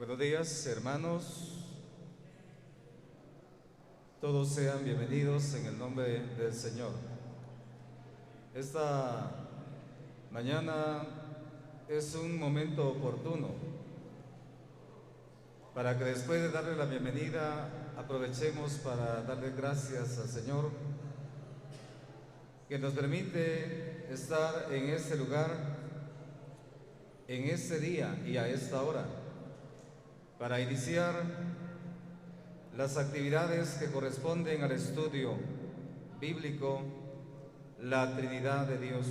Buenos días, hermanos. Todos sean bienvenidos en el nombre del Señor. Esta mañana es un momento oportuno para que después de darle la bienvenida aprovechemos para darle gracias al Señor que nos permite estar en este lugar, en este día y a esta hora, para iniciar las actividades que corresponden al estudio bíblico, la Trinidad de Dios.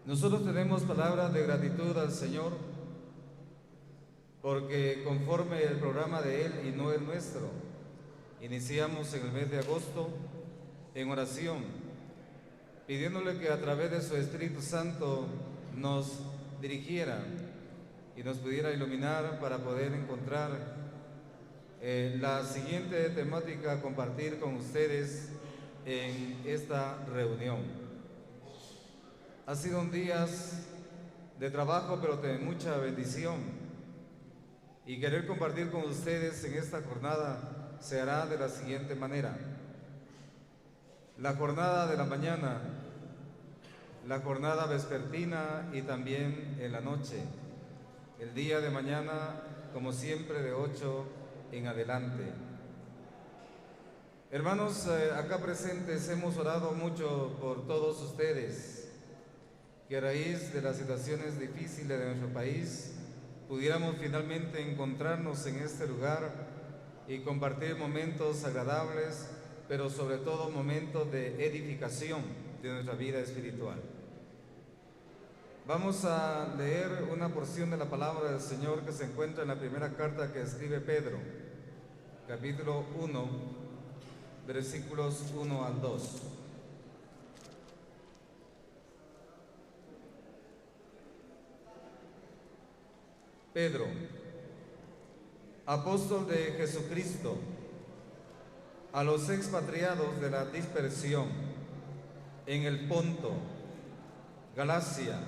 Nosotros tenemos palabras de gratitud al Señor, porque conforme el programa de Él y no el nuestro, iniciamos en el mes de agosto en oración, pidiéndole que a través de su Espíritu Santo nos dirigiera y nos pudiera iluminar para poder encontrar la siguiente temática a compartir con ustedes en esta reunión. Ha sido un día de trabajo, pero de mucha bendición, y querer compartir con ustedes en esta jornada se hará de la siguiente manera: la jornada de la mañana, la jornada vespertina y también en la noche. El día de mañana, como siempre, de 8 en adelante. Hermanos, acá presentes hemos orado mucho por todos ustedes, que a raíz de las situaciones difíciles de nuestro país pudiéramos finalmente encontrarnos en este lugar y compartir momentos agradables, pero sobre todo momentos de edificación de nuestra vida espiritual. Vamos a leer una porción de la palabra del Señor que se encuentra en la primera carta que escribe Pedro, capítulo 1, versículos 1 al 2. Pedro, apóstol de Jesucristo, a los expatriados de la dispersión en el Ponto, Galacia,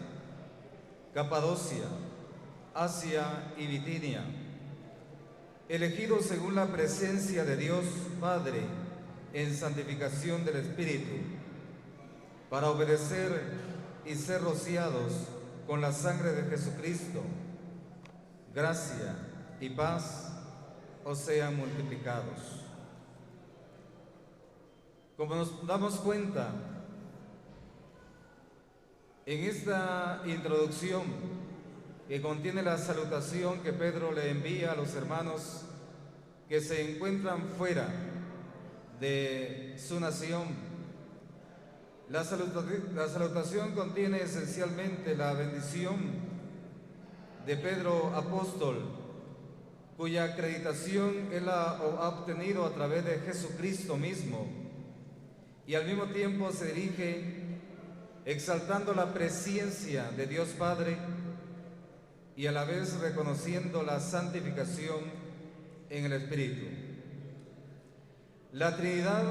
Capadocia, Asia y Bitinia, elegidos según la presencia de Dios Padre en santificación del Espíritu, para obedecer y ser rociados con la sangre de Jesucristo, gracia y paz os sean multiplicados. Como nos damos cuenta, en esta introducción que contiene la salutación que Pedro le envía a los hermanos que se encuentran fuera de su nación, la salutación contiene esencialmente la bendición de Pedro apóstol, cuya acreditación él ha obtenido a través de Jesucristo mismo, y al mismo tiempo se dirige exaltando la presencia de Dios Padre y a la vez reconociendo la santificación en el Espíritu. La Trinidad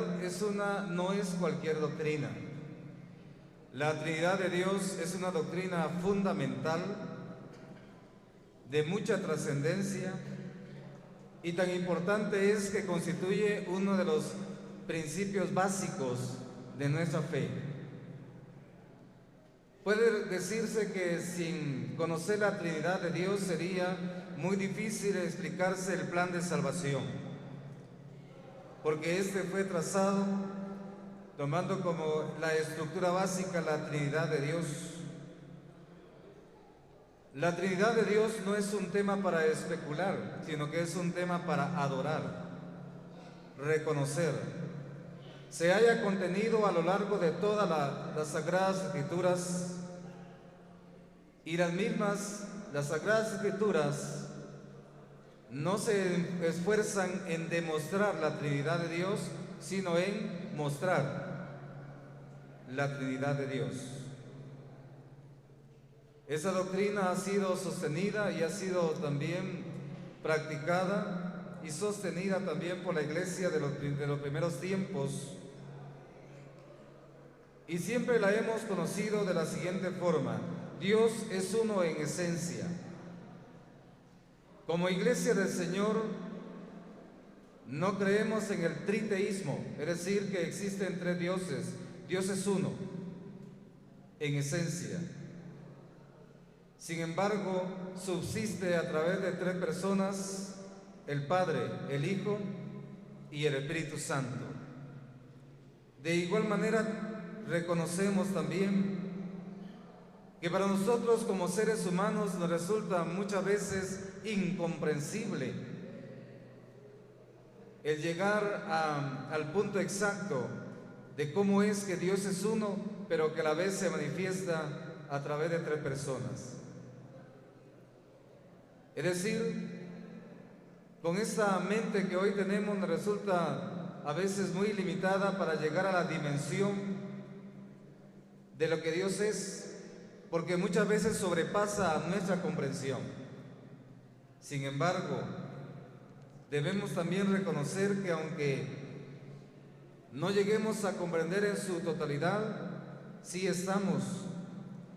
no es cualquier doctrina. La Trinidad de Dios es una doctrina fundamental, de mucha trascendencia, y tan importante es que constituye uno de los principios básicos de nuestra fe. Puede decirse que sin conocer la Trinidad de Dios sería muy difícil explicarse el plan de salvación, porque este fue trazado tomando como la estructura básica la Trinidad de Dios. La Trinidad de Dios no es un tema para especular, sino que es un tema para adorar, reconocer. Se haya contenido a lo largo de todas las Sagradas Escrituras, y las Sagradas Escrituras no se esfuerzan en demostrar la Trinidad de Dios, sino en mostrar la Trinidad de Dios. Esa doctrina ha sido sostenida y ha sido también practicada y sostenida también por la Iglesia de los primeros tiempos, y siempre la hemos conocido de la siguiente forma: Dios es uno en esencia, Como iglesia del Señor, no creemos en el triteísmo, es decir, que existen tres dioses. Dios es uno, en esencia. Sin embargo, subsiste a través de tres personas: el Padre, el Hijo y el Espíritu Santo. De igual manera, reconocemos también que para nosotros como seres humanos nos resulta muchas veces incomprensible el llegar al punto exacto de cómo es que Dios es uno, pero que a la vez se manifiesta a través de tres personas. Es decir, con esta mente que hoy tenemos nos resulta a veces muy limitada para llegar a la dimensión de lo que Dios es, porque muchas veces sobrepasa nuestra comprensión. Sin embargo, debemos también reconocer que aunque no lleguemos a comprender en su totalidad, sí estamos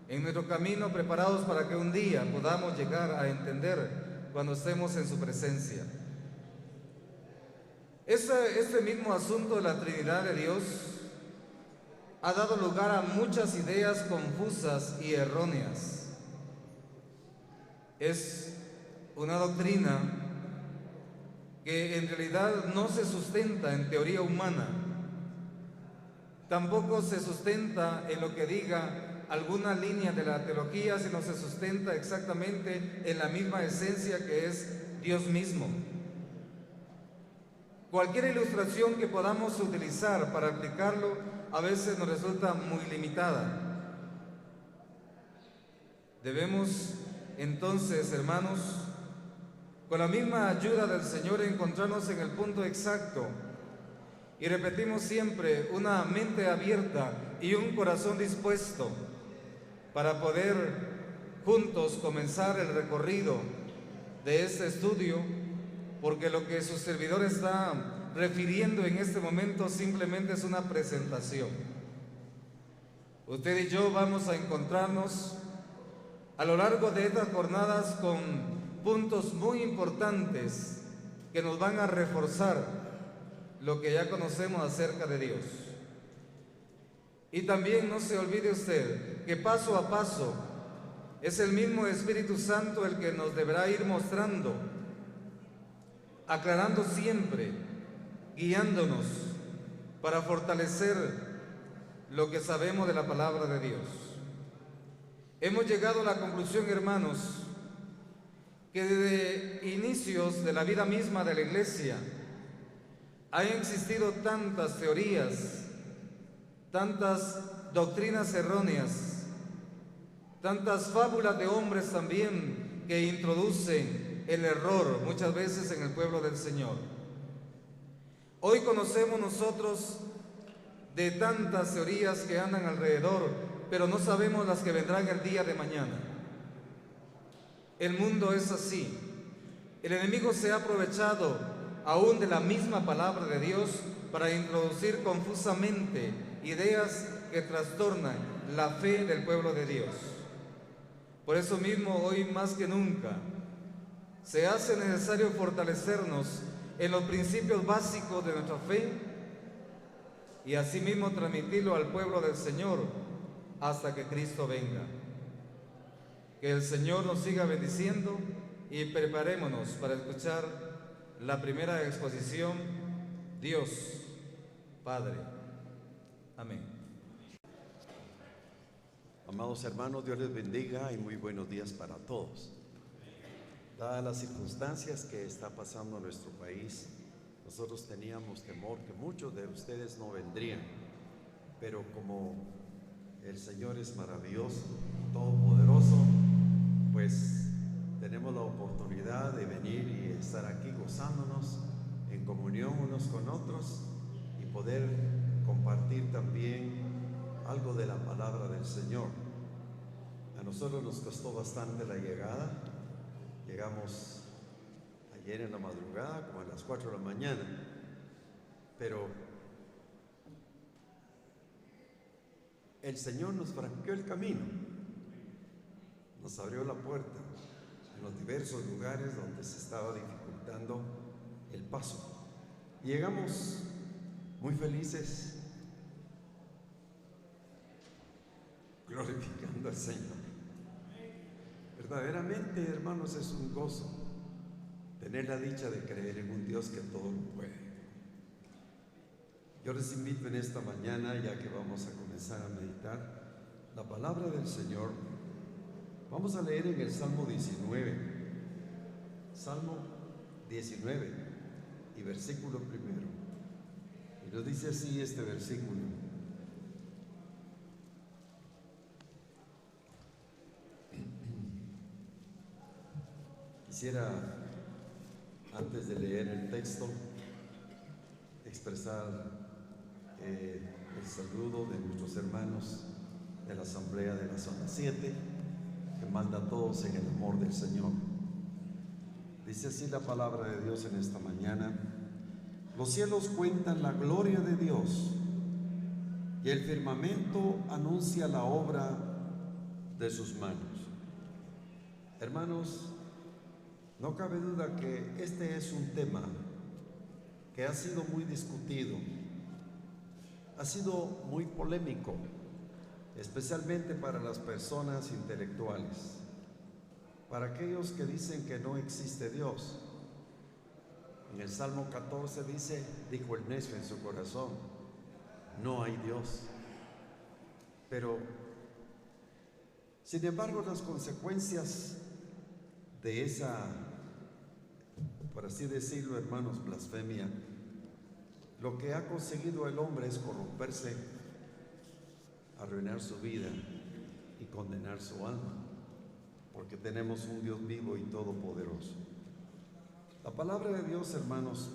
en nuestro camino preparados para que un día podamos llegar a entender cuando estemos en su presencia. Este mismo asunto de la Trinidad de Dios ha dado lugar a muchas ideas confusas y erróneas. Es una doctrina que en realidad no se sustenta en teoría humana, tampoco se sustenta en lo que diga alguna línea de la teología, sino se sustenta exactamente en la misma esencia que es Dios mismo. Cualquier ilustración que podamos utilizar para aplicarlo a veces nos resulta muy limitada. Debemos entonces, hermanos, con la misma ayuda del Señor, encontrarnos en el punto exacto. Y repetimos siempre, una mente abierta y un corazón dispuesto para poder juntos comenzar el recorrido de este estudio, porque lo que su servidor está refiriendo en este momento simplemente es una presentación. Usted y yo vamos a encontrarnos a lo largo de estas jornadas con puntos muy importantes que nos van a reforzar lo que ya conocemos acerca de Dios. Y también no se olvide usted que paso a paso es el mismo Espíritu Santo el que nos deberá ir mostrando, aclarando siempre, guiándonos para fortalecer lo que sabemos de la palabra de Dios. Hemos llegado a la conclusión, hermanos, que desde inicios de la vida misma de la Iglesia han existido tantas teorías, tantas doctrinas erróneas, tantas fábulas de hombres también que introducen el error muchas veces en el pueblo del Señor. Hoy conocemos nosotros de tantas teorías que andan alrededor, pero no sabemos las que vendrán el día de mañana. El mundo es así. El enemigo se ha aprovechado aún de la misma palabra de Dios para introducir confusamente ideas que trastornan la fe del pueblo de Dios. Por eso mismo, hoy más que nunca, se hace necesario fortalecernos en los principios básicos de nuestra fe y asimismo transmitirlo al pueblo del Señor hasta que Cristo venga. Que el Señor nos siga bendiciendo y preparémonos para escuchar la primera exposición, Dios Padre. Amén. Amados hermanos, Dios les bendiga y muy buenos días para todos. Dadas las circunstancias que está pasando en nuestro país, nosotros teníamos temor que muchos de ustedes no vendrían, pero como el Señor es maravilloso, todopoderoso, pues tenemos la oportunidad de venir y estar aquí gozándonos en comunión unos con otros y poder compartir también algo de la palabra del Señor. A nosotros nos costó bastante la llegada. Llegamos ayer en la madrugada, como a las 4 de la mañana, pero el Señor nos franqueó el camino, nos abrió la puerta. los diversos lugares donde se estaba dificultando el paso. Llegamos muy felices, glorificando al Señor. Verdaderamente, hermanos, es un gozo tener la dicha de creer en un Dios que todo lo puede. Yo les invito en esta mañana, ya que vamos a comenzar a meditar la palabra del Señor, vamos a leer en el Salmo 19, Salmo 19 y versículo primero. Y nos dice así este versículo: quisiera, antes de leer el texto, expresar el saludo de nuestros hermanos de la Asamblea de la Zona 7, que manda a todos en el amor del Señor. Dice así la palabra de Dios en esta mañana: los cielos cuentan la gloria de Dios, y el firmamento anuncia la obra de sus manos. Hermanos, no cabe duda que este es un tema que ha sido muy discutido, ha sido muy polémico, especialmente para las personas intelectuales, para aquellos que dicen que no existe Dios. En el Salmo 14 dice: dijo el necio en su corazón, no hay Dios. Pero, sin embargo, las consecuencias de esa, por así decirlo, hermanos, blasfemia, lo que ha conseguido el hombre es corromperse, arruinar su vida y condenar su alma, porque tenemos un Dios vivo y todopoderoso. La palabra de Dios, hermanos,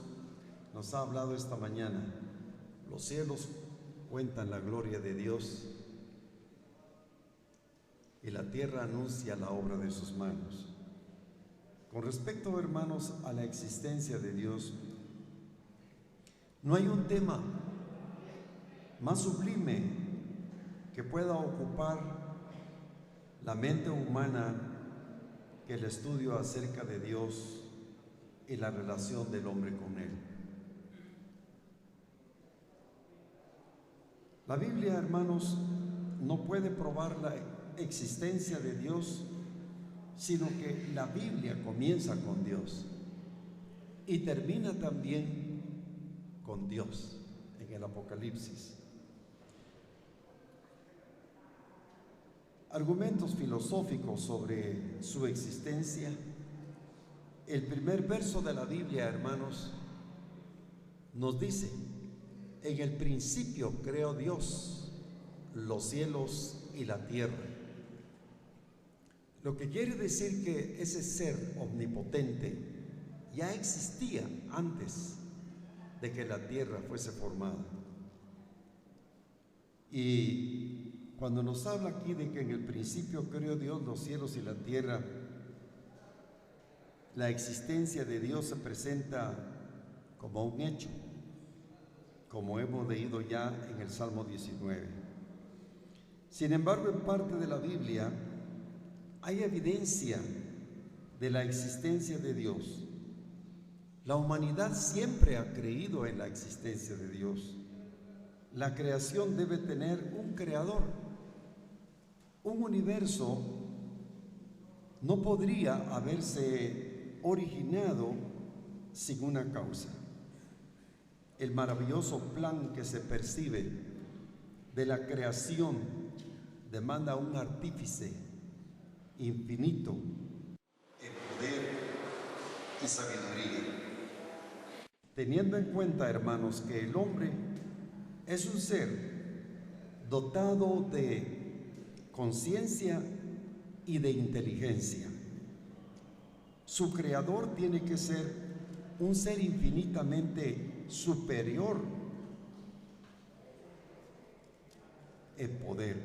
nos ha hablado esta mañana: los cielos cuentan la gloria de Dios y la tierra anuncia la obra de sus manos. Con respecto, hermanos, a la existencia de Dios, no hay un tema más sublime que pueda ocupar la mente humana que el estudio acerca de Dios y la relación del hombre con Él. La Biblia, hermanos, no puede probar la existencia de Dios, sino que la Biblia comienza con Dios y termina también con Dios en el Apocalipsis. Argumentos filosóficos sobre su existencia. El primer verso de la Biblia, hermanos, nos dice: en el principio creó Dios los cielos y la tierra. Lo que quiere decir que ese ser omnipotente ya existía antes de que la tierra fuese formada. Y cuando nos habla aquí de que en el principio creó Dios los cielos y la tierra, la existencia de Dios se presenta como un hecho, como hemos leído ya en el Salmo 19. Sin embargo, en parte de la Biblia hay evidencia de la existencia de Dios. La humanidad siempre ha creído en la existencia de Dios. La creación debe tener un creador. Un universo no podría haberse originado sin una causa. El maravilloso plan que se percibe de la creación demanda un artífice infinito en poder y sabiduría. Teniendo en cuenta, hermanos, que el hombre es un ser dotado de conciencia y de inteligencia, su creador tiene que ser un ser infinitamente superior en poder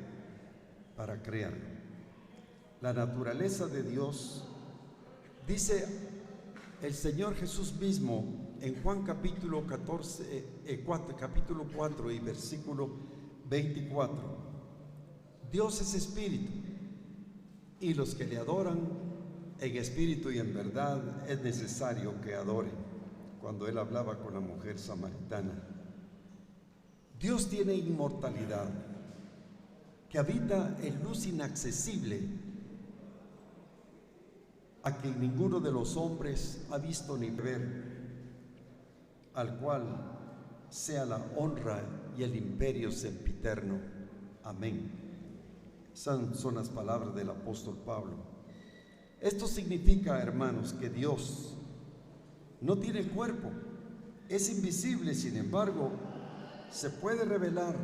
para crear. La naturaleza de Dios, dice el Señor Jesús mismo en Juan capítulo 4 y versículo 24: Dios es espíritu, y los que le adoran en espíritu y en verdad es necesario que adore, cuando él hablaba con la mujer samaritana. Dios tiene inmortalidad, que habita en luz inaccesible, a quien ninguno de los hombres ha visto ni ver, al cual sea la honra y el imperio sempiterno. Amén. Son las palabras del apóstol Pablo. Esto significa, hermanos, que Dios no tiene cuerpo, es invisible, sin embargo, se puede revelar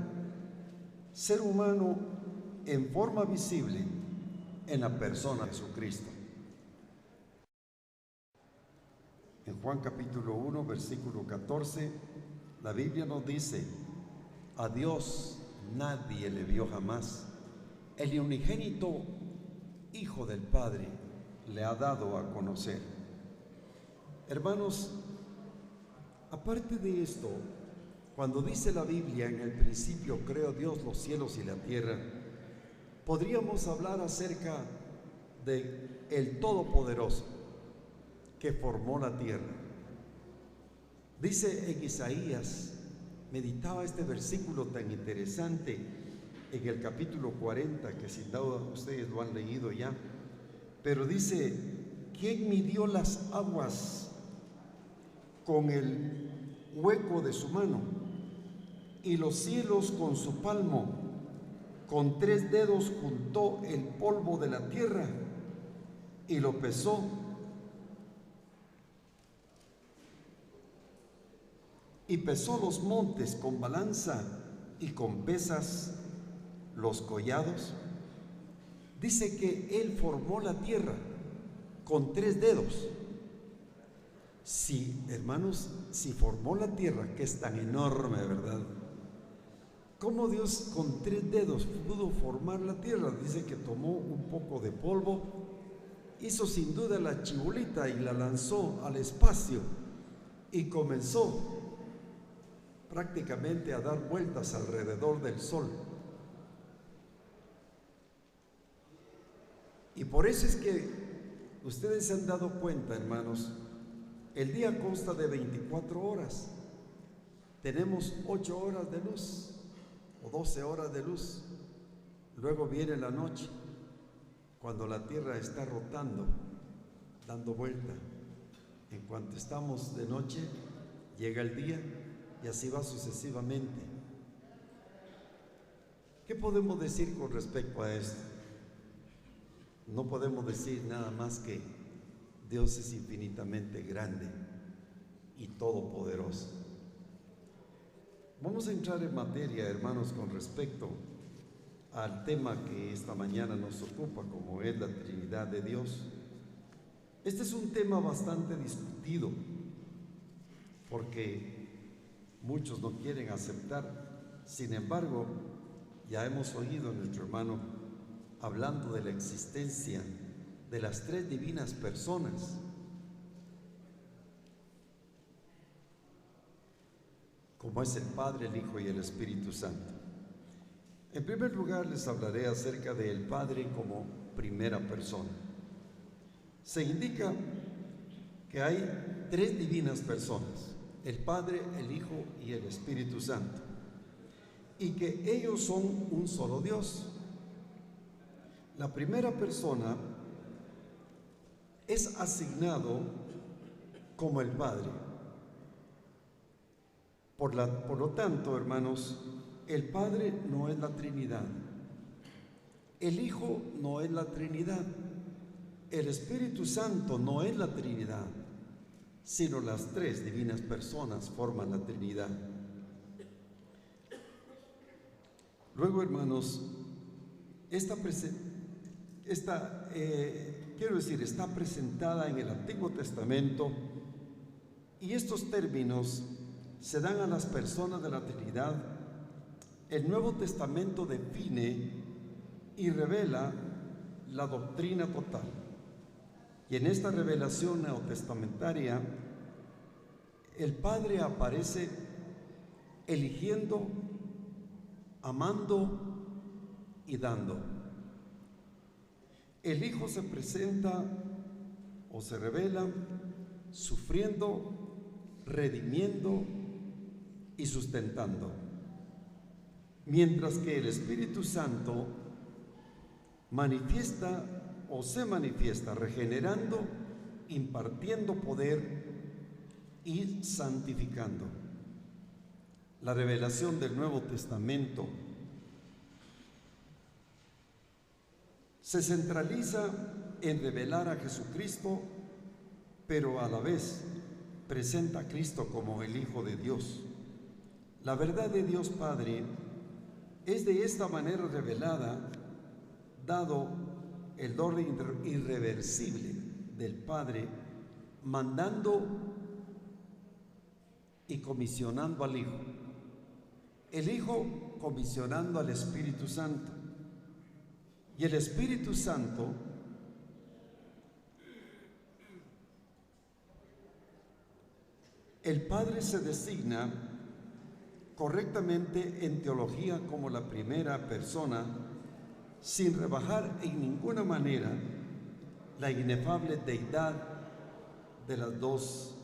ser humano en forma visible en la persona de Jesucristo. En Juan capítulo 1, versículo 14, la Biblia nos dice: a Dios nadie le vio jamás, el unigénito Hijo del Padre le ha dado a conocer. Hermanos, aparte de esto, cuando dice la Biblia, en el principio creó Dios los cielos y la tierra, podríamos hablar acerca de el Todopoderoso que formó la tierra. Dice en Isaías, meditaba este versículo tan interesante en el capítulo 40, que sin duda ustedes lo han leído ya, pero dice: ¿quién midió las aguas con el hueco de su mano, y los cielos con su palmo? Con 3 dedos juntó el polvo de la tierra y lo pesó, y pesó los montes con balanza y con pesas los collados. Dice que Él formó la tierra con 3 dedos. Sí, hermanos, si formó la tierra, que es tan enorme, ¿verdad? ¿Cómo Dios con 3 dedos pudo formar la tierra? Dice que tomó un poco de polvo, hizo sin duda la chibolita y la lanzó al espacio y comenzó prácticamente a dar vueltas alrededor del sol. Y por eso es que ustedes se han dado cuenta, hermanos, el día consta de 24 horas. Tenemos 8 horas de luz o 12 horas de luz. Luego viene la noche, cuando la tierra está rotando, dando vuelta. En cuanto estamos de noche, llega el día, y así va sucesivamente. ¿Qué podemos decir con respecto a esto? No podemos decir nada más que Dios es infinitamente grande y todopoderoso. Vamos a entrar en materia, hermanos, con respecto al tema que esta mañana nos ocupa, como es la Trinidad de Dios. Este es un tema bastante discutido, porque muchos no quieren aceptar. Sin embargo, ya hemos oído a nuestro hermano hablando de la existencia de las 3 divinas personas. Como es el Padre, el Hijo y el Espíritu Santo. En primer lugar, les hablaré acerca del Padre como primera persona. Se indica que hay 3 divinas personas: el Padre, el Hijo y el Espíritu Santo, y que ellos son un solo Dios. La primera persona es asignado como el Padre. Por lo tanto, hermanos, el Padre no es la Trinidad, el Hijo no es la Trinidad, el Espíritu Santo no es la Trinidad, sino las 3 divinas personas forman la Trinidad. Luego, hermanos, está presentada en el Antiguo Testamento, y estos términos se dan a las personas de la Trinidad. El Nuevo Testamento define y revela la doctrina total. Y en esta revelación neotestamentaria, el Padre aparece eligiendo, amando y dando. El Hijo se presenta o se revela sufriendo, redimiendo y sustentando. Mientras que el Espíritu Santo manifiesta o se manifiesta regenerando, impartiendo poder y santificando. La revelación del Nuevo Testamento se centraliza en revelar a Jesucristo, pero a la vez presenta a Cristo como el Hijo de Dios. La verdad de Dios Padre es de esta manera revelada, dado el don irreversible del Padre, mandando y comisionando al Hijo. El Hijo comisionando al Espíritu Santo. Y el Espíritu Santo el Padre se designa correctamente en teología como la primera persona, sin rebajar en ninguna manera la inefable deidad de las dos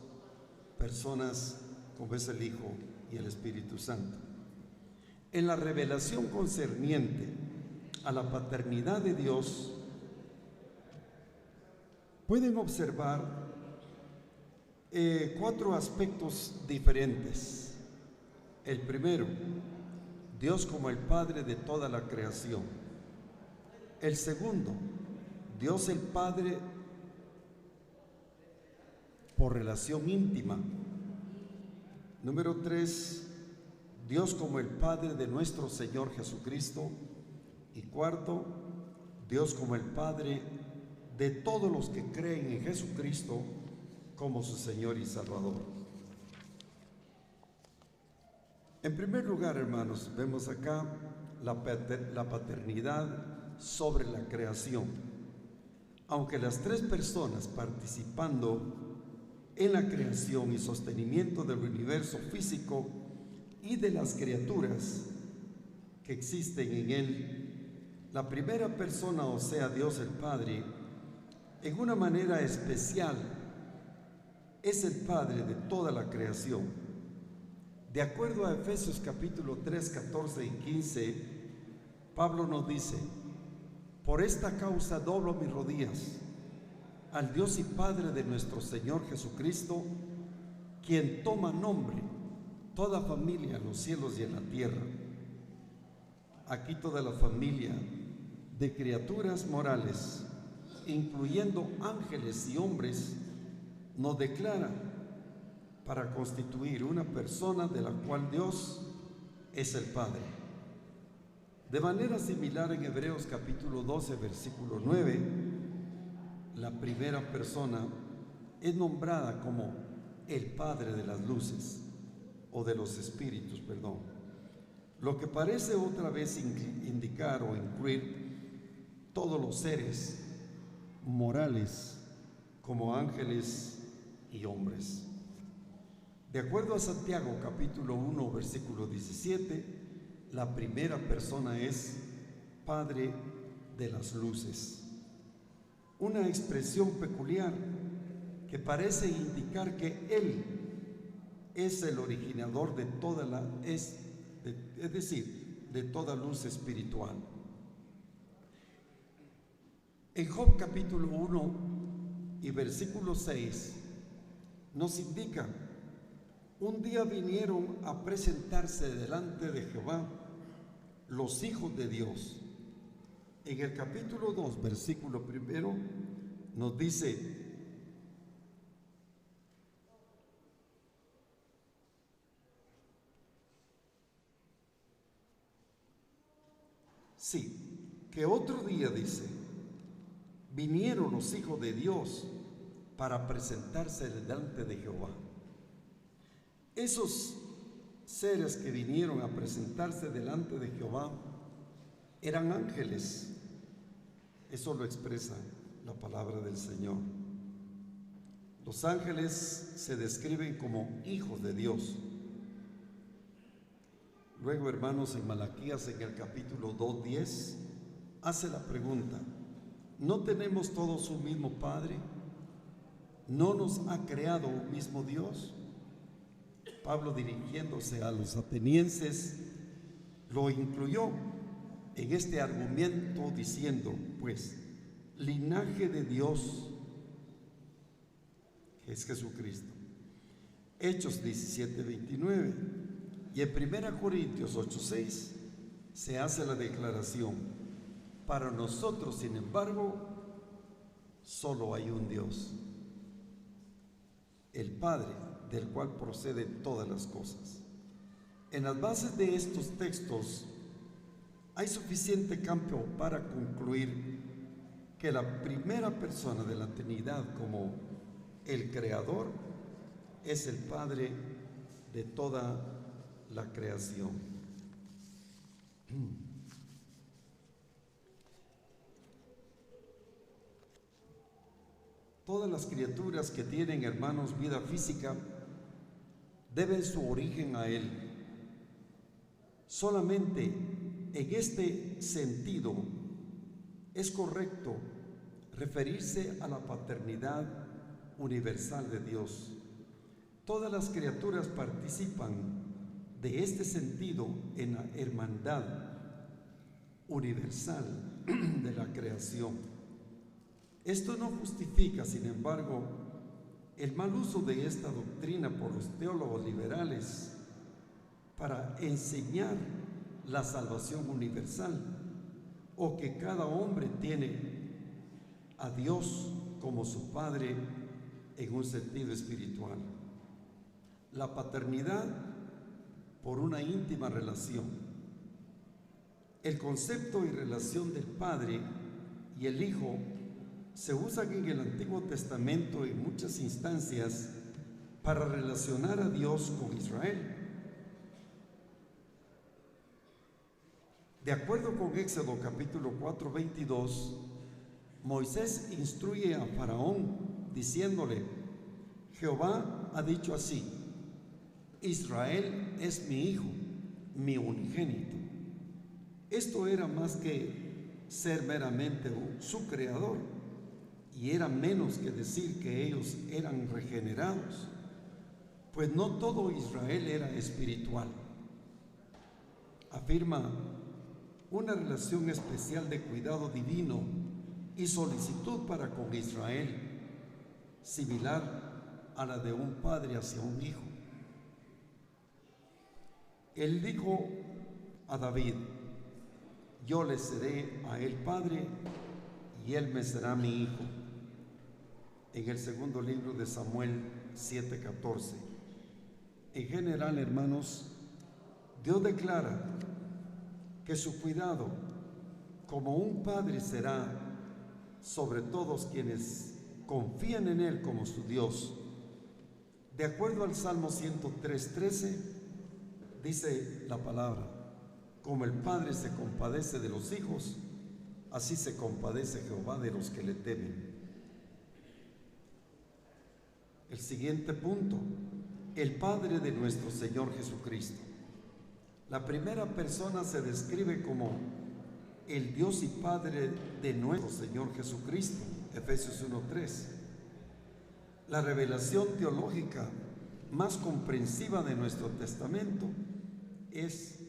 personas, como es el Hijo y el Espíritu Santo. En la revelación concerniente a la paternidad de Dios, pueden observar 4 aspectos diferentes. El primero, Dios como el Padre de toda la creación. El segundo, Dios el Padre por relación íntima. Número 3, Dios como el Padre de nuestro Señor Jesucristo. Y cuarto, Dios como el Padre de todos los que creen en Jesucristo como su Señor y Salvador. En primer lugar, hermanos, vemos acá la paternidad sobre la creación. Aunque las 3 personas participando en la creación y sostenimiento del universo físico y de las criaturas que existen en él, la primera persona, o sea, Dios el Padre, en una manera especial, es el Padre de toda la creación. De acuerdo a Efesios capítulo 3, 14 y 15, Pablo nos dice: por esta causa doblo mis rodillas al Dios y Padre de nuestro Señor Jesucristo, quien toma nombre toda familia en los cielos y en la tierra. Aquí toda la familia de criaturas morales, incluyendo ángeles y hombres, nos declara para constituir una persona de la cual Dios es el Padre. De manera similar, en Hebreos capítulo 12, versículo 9, la primera persona es nombrada como el Padre de las luces, o de los espíritus, perdón. Lo que parece otra vez indicar o incluir todos los seres morales como ángeles y hombres. De acuerdo a Santiago capítulo 1 versículo 17, la primera persona es Padre de las luces, una expresión peculiar que parece indicar que Él es el originador de toda es decir, de toda luz espiritual. En Job capítulo 1 y versículo 6 nos indica: un día vinieron a presentarse delante de Jehová los hijos de Dios. En el capítulo 2, versículo 1, nos dice: sí, que otro día, dice, vinieron los hijos de Dios para presentarse delante de Jehová. Esos seres que vinieron a presentarse delante de Jehová eran ángeles. Eso lo expresa la palabra del Señor. Los ángeles se describen como hijos de Dios. Luego, hermanos, en Malaquías, en el capítulo 2:10, hace la pregunta: ¿no tenemos todos un mismo Padre? ¿No nos ha creado un mismo Dios? Pablo, dirigiéndose a los atenienses, lo incluyó en este argumento diciendo, pues, linaje de Dios, que es Jesucristo. Hechos 17:29. Y en 1 Corintios 8:6 se hace la declaración: para nosotros, sin embargo, solo hay un Dios, el Padre, del cual proceden todas las cosas. En las bases de estos textos hay suficiente campo para concluir que la primera persona de la Trinidad, como el Creador, es el Padre de toda la creación. Todas las criaturas que tienen, hermanos, vida física, deben su origen a Él. Solamente en este sentido es correcto referirse a la paternidad universal de Dios. Todas las criaturas participan de este sentido en la hermandad universal de la creación. Esto no justifica, sin embargo, el mal uso de esta doctrina por los teólogos liberales para enseñar la salvación universal, o que cada hombre tiene a Dios como su Padre en un sentido espiritual. La paternidad por una íntima relación. El concepto y relación del Padre y el Hijo se usan en el Antiguo Testamento en muchas instancias para relacionar a Dios con Israel. De acuerdo con Éxodo capítulo 4:22, Moisés instruye a Faraón diciéndole: Jehová ha dicho así: Israel es mi hijo, mi unigénito. Esto era más que ser meramente su creador, y era menos que decir que ellos eran regenerados, pues no todo Israel era espiritual. Afirma una relación especial de cuidado divino y solicitud para con Israel, similar a la de un padre hacia un hijo. Él dijo a David: yo le seré a él padre y él me será mi hijo, en el segundo libro de Samuel 7:14. En general, hermanos, Dios declara que su cuidado como un padre será sobre todos quienes confían en Él como su Dios. De acuerdo al Salmo 103:13, dice la palabra: como el Padre se compadece de los hijos, así se compadece Jehová de los que le temen. El siguiente punto: el Padre de nuestro Señor Jesucristo. La primera persona se describe como el Dios y Padre de nuestro Señor Jesucristo, Efesios 1:3. La revelación teológica más comprensiva de nuestro testamento es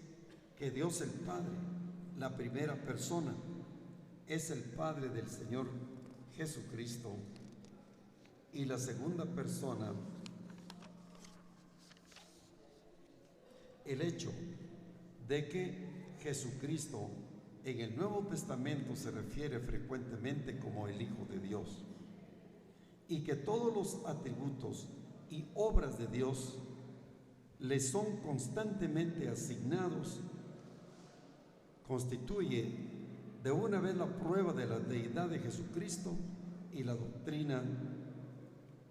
que Dios el Padre, la primera persona, es el Padre del Señor Jesucristo, y la segunda persona, el hecho de que Jesucristo en el Nuevo Testamento se refiere frecuentemente como el Hijo de Dios, y que todos los atributos y obras de Dios le son constantemente asignados, constituye de una vez la prueba de la deidad de Jesucristo y la doctrina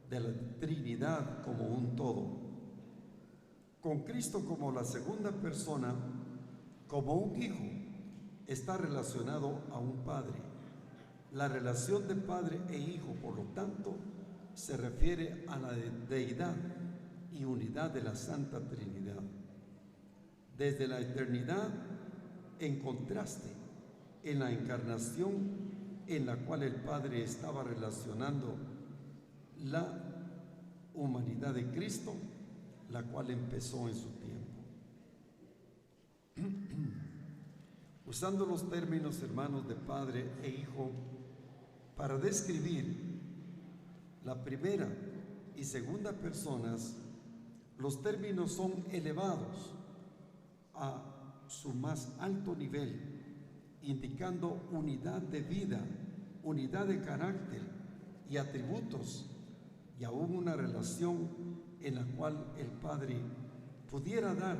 de la Trinidad como un todo. Con Cristo como la segunda persona, como un hijo, está relacionado a un padre. La relación de padre e hijo, por lo tanto, se refiere a la deidad y unidad de la Santa Trinidad. Desde la eternidad, en contraste, en la encarnación en la cual el Padre estaba relacionando la humanidad de Cristo, la cual empezó en su tiempo. Usando los términos, hermanos, de Padre e Hijo para describir la primera y segunda personas, los términos son elevados a su más alto nivel, indicando unidad de vida, unidad de carácter y atributos, y aún una relación en la cual el Padre pudiera dar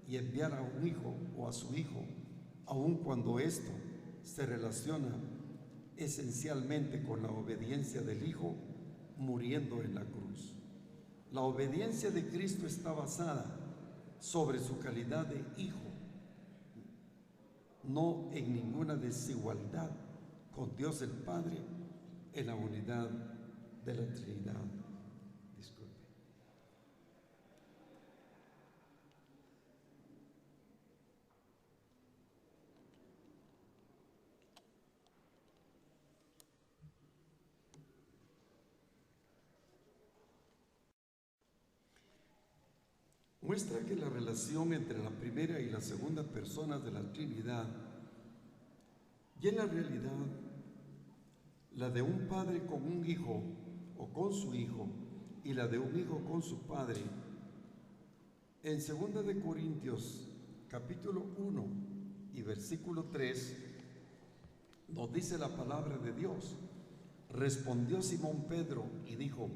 y enviar a un hijo o a su hijo, aun cuando esto se relaciona esencialmente con la obediencia del Hijo muriendo en la cruz. La obediencia de Cristo está basada sobre su calidad de Hijo, no en ninguna desigualdad con Dios el Padre en la unidad de la Trinidad. Disculpe. Muestra que la relación entre la primera y la segunda persona de la Trinidad, y en la realidad la de un padre con un hijo o con su hijo, y la de un hijo con su padre, en 2 de Corintios capítulo 1 y versículo 3 nos dice la palabra de Dios: respondió Simón Pedro y dijo: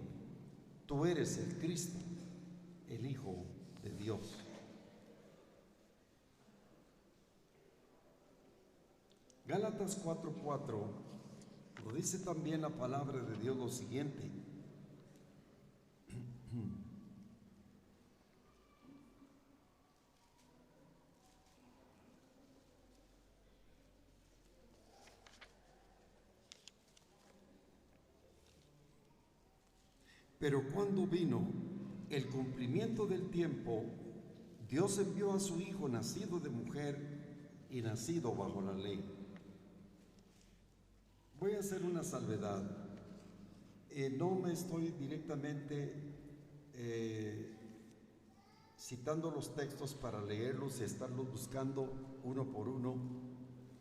tú eres el Cristo, el Hijo de Dios. Gálatas 4:4 nos dice también la palabra de Dios lo siguiente: pero cuando vino el cumplimiento del tiempo, Dios envió a su Hijo, nacido de mujer y nacido bajo la ley. Voy a hacer una salvedad. No me estoy directamente citando los textos para leerlos y estarlos buscando uno por uno,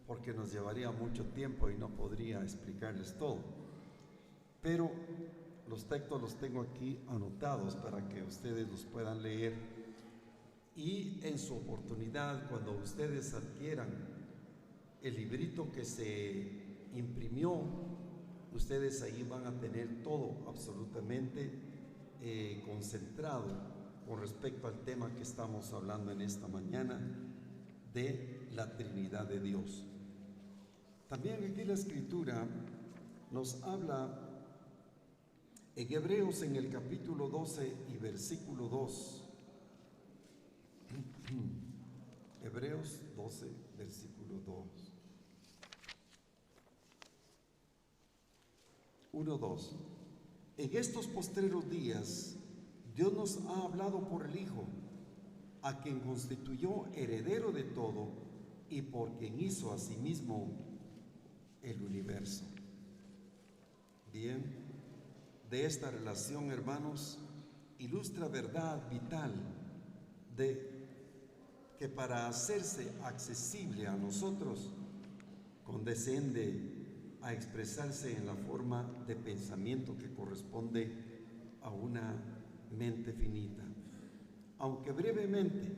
porque nos llevaría mucho tiempo y no podría explicarles todo. Pero los textos los tengo aquí anotados para que ustedes los puedan leer, y en su oportunidad, cuando ustedes adquieran el librito que se imprimió, ustedes ahí van a tener todo absolutamente concentrado con respecto al tema que estamos hablando en esta mañana, de la Trinidad de Dios. También aquí la Escritura nos habla en Hebreos, en el capítulo 12 y versículo 2. Hebreos 12, versículo 2. 1:2. En estos postreros días, Dios nos ha hablado por el Hijo, a quien constituyó heredero de todo y por quien hizo asimismo el universo. Bien, de esta relación, hermanos, ilustra verdad vital de que para hacerse accesible a nosotros, condesciende a expresarse en la forma de pensamiento que corresponde a una mente finita. Aunque brevemente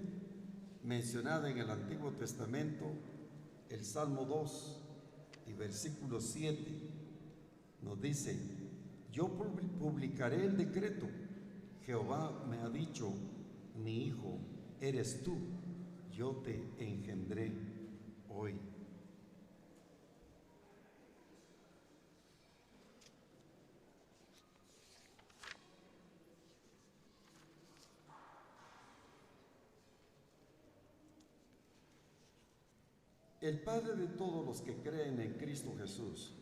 mencionada en el Antiguo Testamento, el Salmo 2 y versículo 7 nos dice: yo publicaré el decreto, Jehová me ha dicho, mi hijo eres tú, yo te engendré hoy. El Padre de todos los que creen en Cristo Jesús.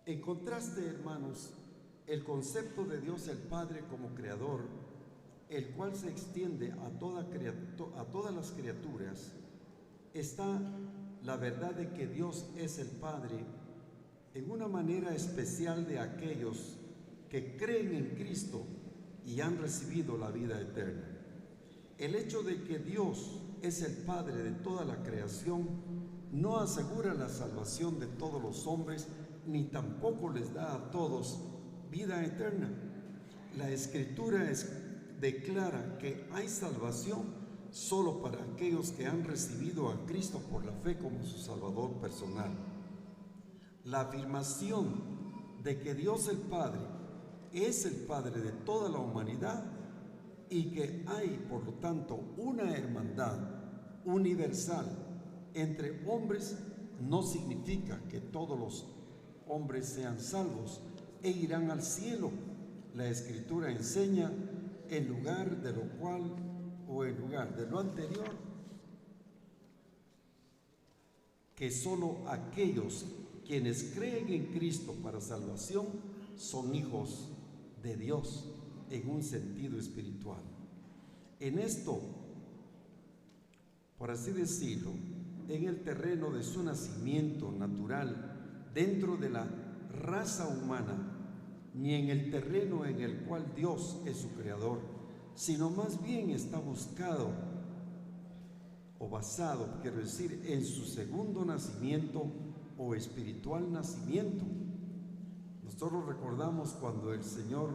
En contraste, hermanos, el concepto de Dios el Padre como Creador, el cual se extiende a todas las criaturas, está la verdad de que Dios es el Padre en una manera especial de aquellos que creen en Cristo y han recibido la vida eterna. El hecho de que Dios es el Padre de toda la creación no asegura la salvación de todos los hombres, ni tampoco les da a todos vida eterna. La Escritura declara que hay salvación solo para aquellos que han recibido a Cristo por la fe como su Salvador personal. La afirmación de que Dios el Padre es el Padre de toda la humanidad y que hay, por lo tanto, una hermandad universal entre hombres no significa que todos los hombres sean salvos e irán al cielo. La Escritura enseña, en lugar de lo anterior, que solo aquellos quienes creen en Cristo para salvación son hijos de Dios en un sentido espiritual. En esto, por así decirlo, en el terreno de su nacimiento natural dentro de la raza humana, ni en el terreno en el cual Dios es su creador, sino más bien está buscado o basado, quiero decir, en su segundo nacimiento o espiritual nacimiento. Nosotros recordamos cuando el Señor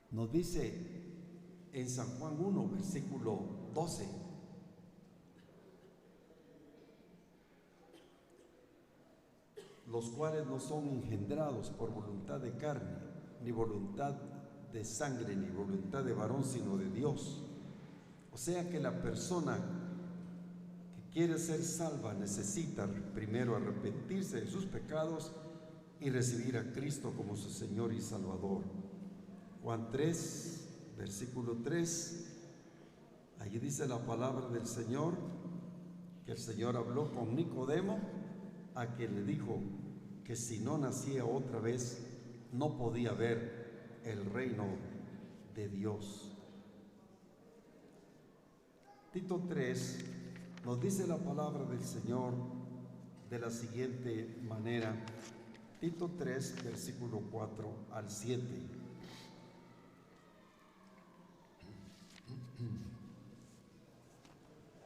nos dice en San Juan 1, versículo 12, los cuales no son engendrados por voluntad de carne, ni voluntad de sangre, ni voluntad de varón, sino de Dios. O sea que la persona que quiere ser salva necesita primero arrepentirse de sus pecados y recibir a Cristo como su Señor y Salvador. Juan 3, versículo 3, allí dice la palabra del Señor, que el Señor habló con Nicodemo, a quien le dijo que si no nacía otra vez, no podía ver el reino de Dios. Tito 3 nos dice la palabra del Señor de la siguiente manera. Tito 3, versículo 4 al 7.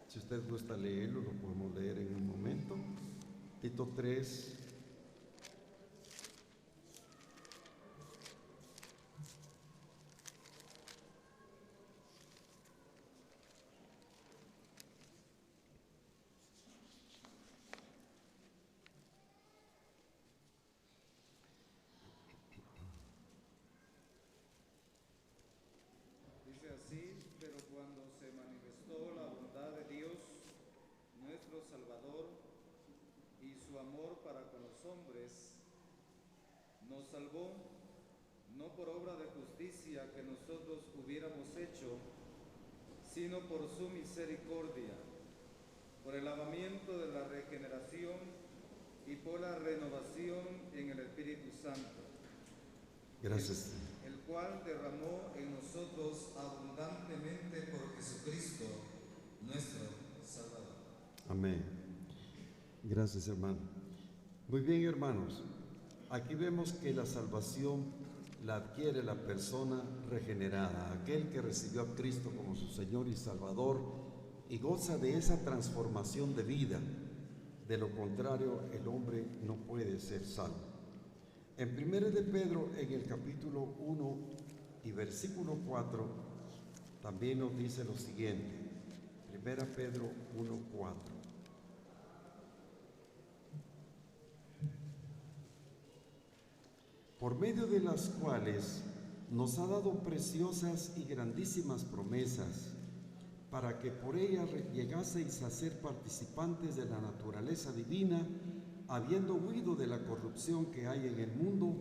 Si usted gusta leerlo, lo podemos leer en un momento. Tito 3. Dice así: pero cuando se manifestó la bondad de Dios, nuestro Salvador, y su amor para con los hombres, nos salvó, no por obra de justicia que nosotros hubiéramos hecho, sino por su misericordia, por el lavamiento de la regeneración y por la renovación en el Espíritu Santo. Gracias. El cual derramó en nosotros abundantemente por Jesucristo, nuestro Salvador. Amén. Gracias, hermano. Muy bien, hermanos. Aquí vemos que la salvación la adquiere la persona regenerada, aquel que recibió a Cristo como su Señor y Salvador y goza de esa transformación de vida. De lo contrario, el hombre no puede ser salvo. En 1 de Pedro, en el capítulo 1 y versículo 4, también nos dice lo siguiente. 1 Pedro 1, 4. Por medio de las cuales nos ha dado preciosas y grandísimas promesas, para que por ellas llegaseis a ser participantes de la naturaleza divina, habiendo huido de la corrupción que hay en el mundo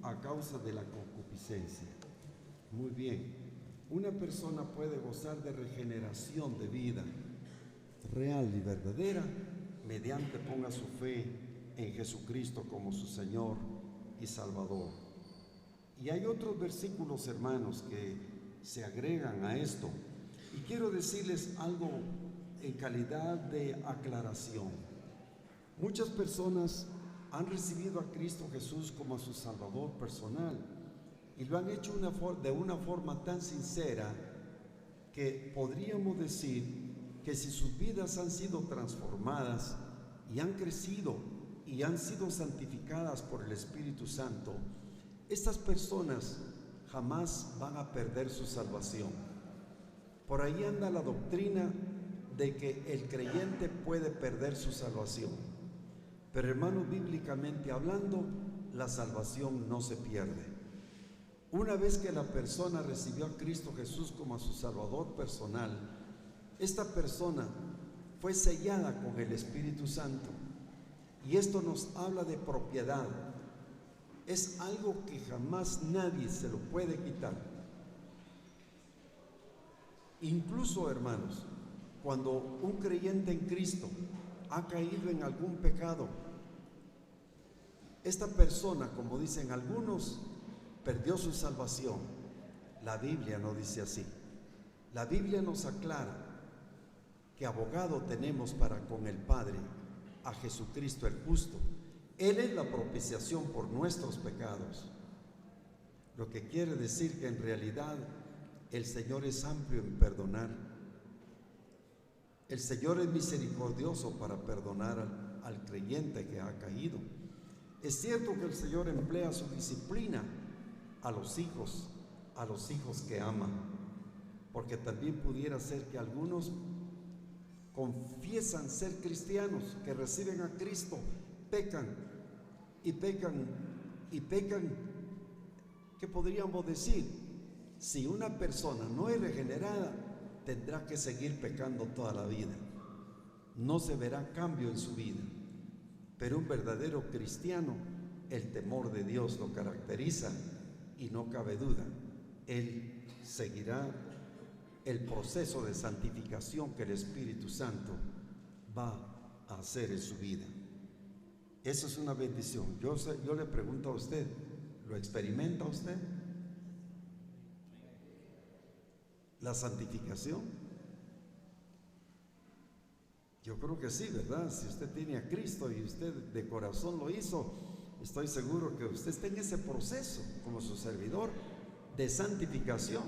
a causa de la concupiscencia. Muy bien, una persona puede gozar de regeneración de vida real y verdadera mediante ponga su fe en Jesucristo como su Señor y Salvador. Y hay otros versículos, hermanos, que se agregan a esto. Y quiero decirles algo en calidad de aclaración. Muchas personas han recibido a Cristo Jesús como a su Salvador personal y lo han hecho de una forma tan sincera que podríamos decir que si sus vidas han sido transformadas y han crecido y han sido santificadas por el Espíritu Santo, estas personas jamás van a perder su salvación. Por ahí anda la doctrina de que el creyente puede perder su salvación. Pero hermanos, bíblicamente hablando, la salvación no se pierde. Una vez que la persona recibió a Cristo Jesús como a su Salvador personal, esta persona fue sellada con el Espíritu Santo. Y esto nos habla de propiedad. Es algo que jamás nadie se lo puede quitar. Incluso, hermanos, cuando un creyente en Cristo ha caído en algún pecado, esta persona, como dicen algunos, perdió su salvación. La Biblia no dice así. La Biblia nos aclara que abogado tenemos para con el Padre, a Jesucristo el justo. Él es la propiciación por nuestros pecados. Lo que quiere decir que en realidad el Señor es amplio en perdonar. El Señor es misericordioso para perdonar al creyente que ha caído. Es cierto que el Señor emplea su disciplina a los hijos que aman, porque también pudiera ser que algunos confiesan ser cristianos, que reciben a Cristo, pecan, ¿qué podríamos decir? Si una persona no es regenerada, tendrá que seguir pecando toda la vida. No se verá cambio en su vida. Pero un verdadero cristiano, el temor de Dios lo caracteriza y no cabe duda, él seguirá el proceso de santificación que el Espíritu Santo va a hacer en su vida. Eso es una bendición. Yo le pregunto a usted, ¿lo experimenta usted? ¿La santificación? Yo creo que sí, ¿verdad? Si usted tiene a Cristo y usted de corazón lo hizo, estoy seguro que usted está en ese proceso como su servidor de santificación.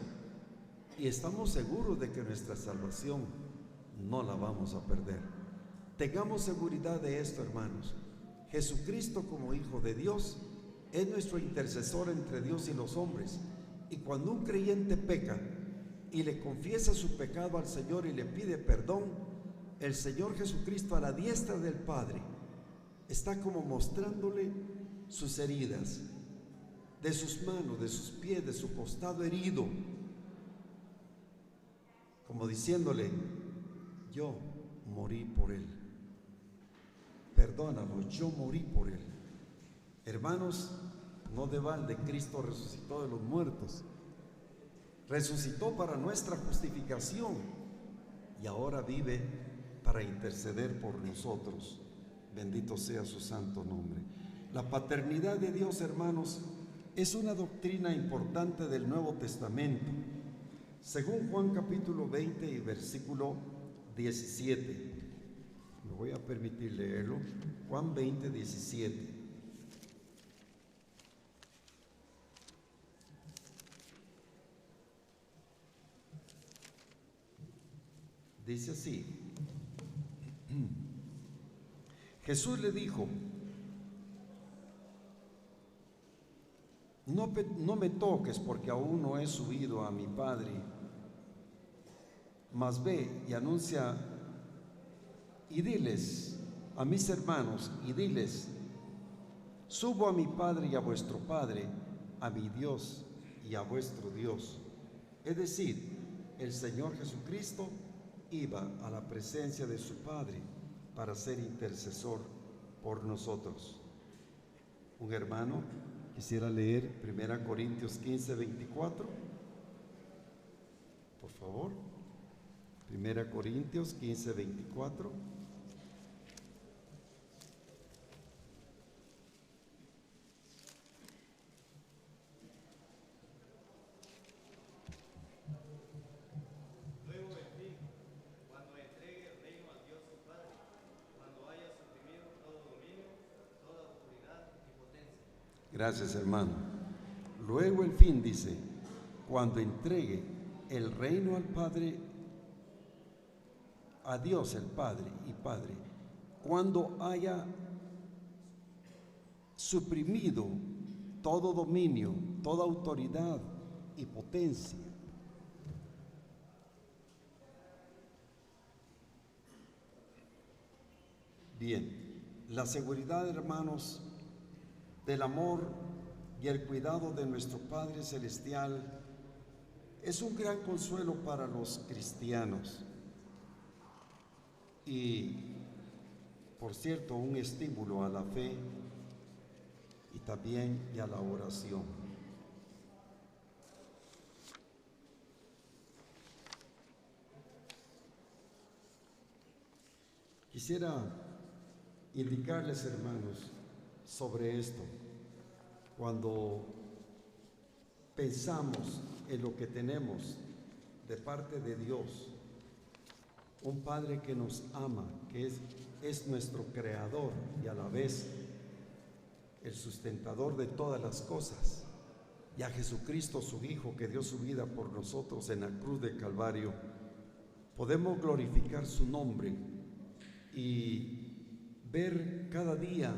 Y estamos seguros de que nuestra salvación no la vamos a perder. Tengamos seguridad de esto, hermanos. Jesucristo, como Hijo de Dios, es nuestro intercesor entre Dios y los hombres. Y cuando un creyente peca y le confiesa su pecado al Señor y le pide perdón, el Señor Jesucristo, a la diestra del Padre, está como mostrándole sus heridas, de sus manos, de sus pies, de su costado herido, como diciéndole: yo morí por él, perdónalo, yo morí por él. Hermanos, no de balde Cristo resucitó de los muertos, resucitó para nuestra justificación y ahora vive para interceder por nosotros. Bendito sea su santo nombre. La paternidad de Dios, hermanos, es una doctrina importante del Nuevo Testamento. Según Juan capítulo 20 y versículo 17, me voy a permitir leerlo. Juan 20, 17. Dice así: Jesús le dijo: no me toques, porque aún no he subido a mi Padre, mas ve y anuncia y diles a mis hermanos, y diles: subo a mi Padre y a vuestro Padre, a mi Dios y a vuestro Dios. Es decir, el Señor Jesucristo iba a la presencia de su Padre para ser intercesor por nosotros. Un hermano quisiera leer 1 Corintios 15, 24. Por favor. 1 Corintios 15, 24. Gracias, hermano. Luego el fin dice, cuando entregue el reino al Padre, a Dios el Padre y Padre, cuando haya suprimido todo dominio, toda autoridad y potencia. Bien, la seguridad, hermanos, del amor y el cuidado de nuestro Padre Celestial es un gran consuelo para los cristianos y, por cierto, un estímulo a la fe y también a la oración. Quisiera indicarles, hermanos, sobre esto. Cuando pensamos en lo que tenemos de parte de Dios, un Padre que nos ama, que es nuestro creador y a la vez el sustentador de todas las cosas, y a Jesucristo su Hijo que dio su vida por nosotros en la cruz de Calvario, podemos glorificar su nombre y ver cada día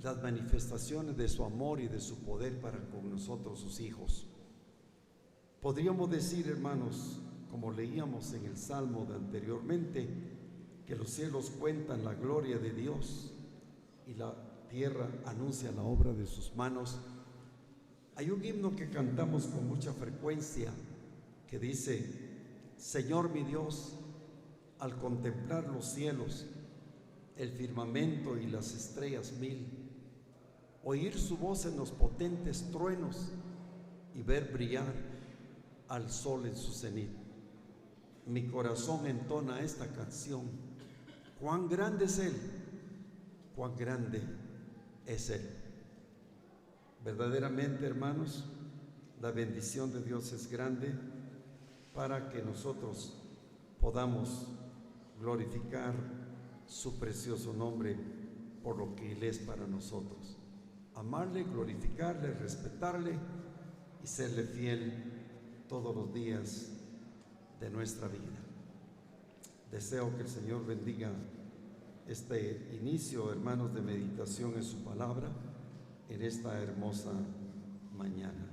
las manifestaciones de su amor y de su poder para con nosotros, sus hijos. Podríamos decir, hermanos, como leíamos en el Salmo de anteriormente, que los cielos cuentan la gloria de Dios y la tierra anuncia la obra de sus manos. Hay un himno que cantamos con mucha frecuencia que dice: Señor mi Dios, al contemplar los cielos, el firmamento y las estrellas mil, oír su voz en los potentes truenos y ver brillar al sol en su cenit. Mi corazón entona esta canción: cuán grande es Él, cuán grande es Él. Verdaderamente, hermanos, la bendición de Dios es grande para que nosotros podamos glorificar su precioso nombre por lo que Él es para nosotros. Amarle, glorificarle, respetarle y serle fiel todos los días de nuestra vida. Deseo que el Señor bendiga este inicio, hermanos, de meditación en su palabra en esta hermosa mañana.